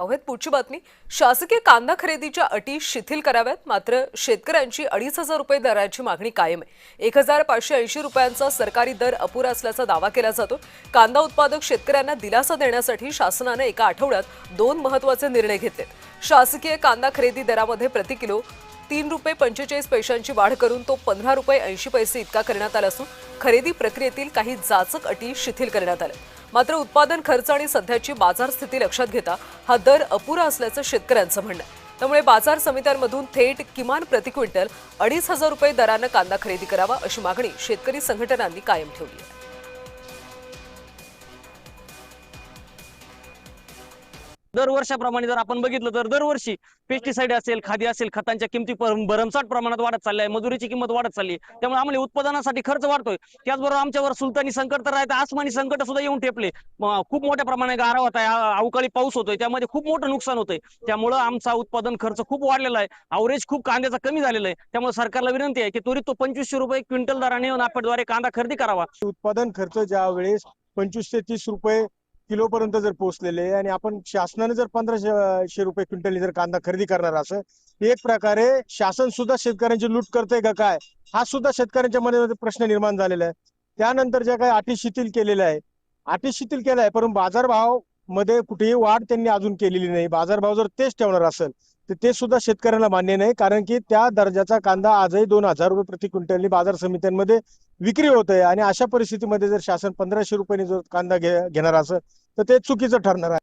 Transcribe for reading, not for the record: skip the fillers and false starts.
अवैध पुढची बातमी. शासकीय कांदा खरेदीच्या अटी शिथिल कराव्यात. मात्र शेतकऱ्यांची 2,500 रुपये दराची मागणी कायम आहे. 1,580 रुपयांचा सरकारी दर अपुरा असल्याचा दावा केला जातो. कांदा उत्पादक शेतकऱ्यांना दिलासा देण्यासाठी शासनाने एका आठवड्यात 2 महत्त्वाचे निर्णय घेतलेत. शासकीय कांदा खरेदी दरामध्ये प्रति किलो 3 रुपये 45 पैशांची वाढ करून तो 15 रुपये 80 पैसे इतका करण्यात आला असून खरेदी प्रक्रियेतील काही जाचक अटी शिथिल करण्यात आल्या. मात्र उत्पादन खर्च आणि सध्याची बाजार स्थिती लक्षात घेता हा दर अपुरा असल्याचं शेतकऱ्यांचं म्हणणं आहे. त्यामुळे बाजार समित्यांमधून थेट किमान प्रति क्विंटल 2,500 रुपये दरानं कांदा खरेदी करावा अशी मागणी शेतकरी संघटनांनी कायम ठेवली आहे. दरवर्षाप्रमाणे जर आपण बघितलं तर दरवर्षी पेस्टिसाइड असेल, खादी असेल, खतांच्या किमती भरमसाठ प्रमाणात वाढत चालल्या आहे. मजुरीची किंमत वाढत चालली आहे. त्यामुळे आम्हाला उत्पादनासाठी खर्च वाढतोय. त्याचबरोबर आमच्यावर सुलतानी संकट तर आहे, आसमानी संकट सुद्धा येऊन ठेपले. खूप मोठ्या प्रमाणात गारा होत आहे, अवकाळी पाऊस होतोय, त्यामध्ये खूप मोठं नुकसान होतंय. त्यामुळे आमचा उत्पादन खर्च खूप वाढलेला आहे. अवरेज खूप कांद्याचा कमी झालेला आहे. त्यामुळे सरकारला विनंती आहे की त्वरित तो 2,500 रुपये क्विंटल दराने नाफेडद्वारे कांदा खरेदी करावा. उत्पादन खर्च ज्या वेळेस 25 ते 30 रुपये किलो पर्यंत जर पोहोचलेले आणि आपण शासनाने जर 1,500 रुपये क्विंटल जर कांदा खरेदी करणार असं, एक प्रकारे शासन सुद्धा शेतकऱ्यांची लूट करते का काय, हा सुद्धा शेतकऱ्यांच्या मनामध्ये प्रश्न निर्माण झालेला आहे. त्यानंतर ज्या काही अटी शिथिल केलेल्या आहे, अटी शिथिल केल्या आहे, परंतु बाजारभाव मध्ये कुठेही वाढ त्यांनी अजून केलेली नाही. बाजारभाव जर तेच ठेवणार असेल तर ते सुद्धा शेतकऱ्यांना मान्य नाही, कारण की त्या दर्जाचा कांदा आजही 2,000 रुपये प्रति क्विंटलनी बाजार समित्यांमध्ये विक्री होत आहे. आणि अशा परिस्थितीमध्ये जर शासन 1,500 रुपयांनी जर कांदा घेणार असेल तर ते चुकीचं ठरणार आहे.